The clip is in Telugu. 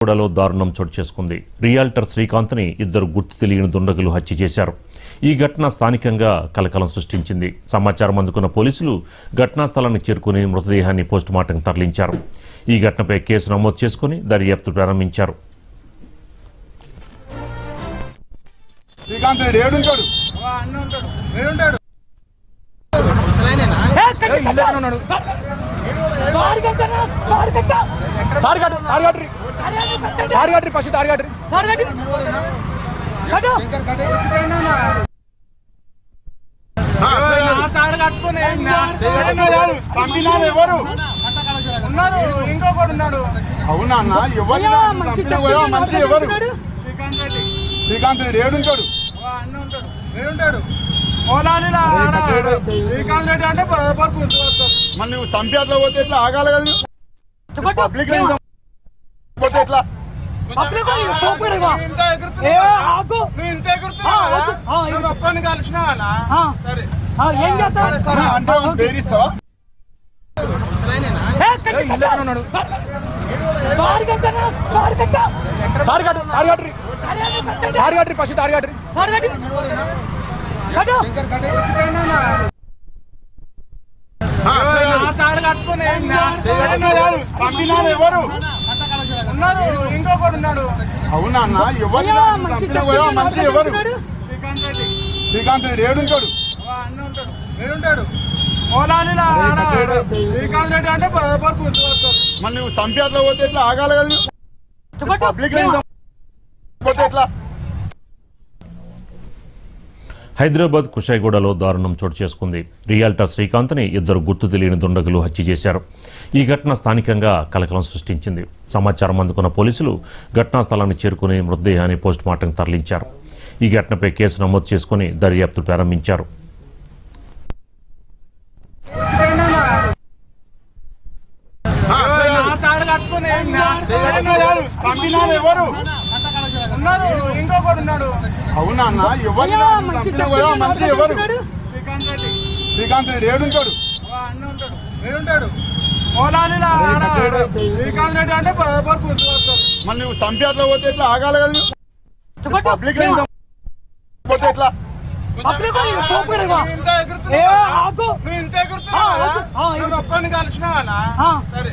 కూడలో దారుణం చోటు చేసుకుంది. రియాల్టర్ శ్రీకాంత్ని ఇద్దరు గుర్తు తెలియని దుండగులు హత్య చేశారు. ఈ ఘటన స్థానికంగా కలకలం సృష్టించింది. సమాచారం అందుకున్న పోలీసులు ఘటనా స్థలానికి చేరుకుని మృతదేహాన్ని పోస్టుమార్టం తరలించారు. ఈ ఘటనపై కేసు నమోదు చేసుకుని దర్యాప్తు ప్రారంభించారు. ఇంకొకడు ఉన్నాడు. అవునా అన్న? ఎవరు మంచి ఎవరు? శ్రీకాంత్ రెడ్డి ఏడుంటాడు. శ్రీకాంత్ రెడ్డి అంటే మళ్ళీ నువ్వు చంపేట్లా పోతే ఎట్లా ఆగాలి కదా? పబ్లిక్ పోతే ఎట్లా? ఒక్కరిని కలిసినావా? సరే అంటే పేరిస్తావా? ఎవరు ఉన్నారు? ఇంకొకడు ఉన్నాడు. అవునా అన్న? ఎవరు మంచి ఎవరు? శ్రీకాంత్ రెడ్డి ఏడుంటాడు. శ్రీకాంత్ రెడ్డి అంటే మళ్ళీ నువ్వు చంపేట్లా పోతే ఎట్లా ఆగాలి కదా? పబ్లిక్ పోతే ఎట్లా? హైదరాబాద్ కుషాయిగూడలో దారుణం చోటు చేసుకుంది. రియాల్టర్ శ్రీకాంత్ని ఇద్దరు గుర్తు తెలియని దుండగులు హత్య చేశారు. ఈ ఘటన స్థానికంగా కలకలం సృష్టించింది. సమాచారం అందుకున్న పోలీసులు ఘటనా స్థలానికి చేరుకుని మృతదేహాన్ని పోస్టుమార్టం తరలించారు. ఈ ఘటనపై కేసు నమోదు చేసుకుని దర్యాప్తు ప్రారంభించారు. ఎవరు ఉన్నారు? ఇంకొకడు ఉన్నాడు. అవునా అన్న? ఎవరు మంచి ఎవరు? శ్రీకాంత్ రెడ్డి ఏడుంటాడు. శ్రీకాంత్ రెడ్డి అంటే మళ్ళీ నువ్వు చంపేట్లా పోతే ఎట్లా ఆగాలి కదా? పబ్లిక్ పోతే ఎట్లా? ఒక్కరిని కలిసినావా? సరే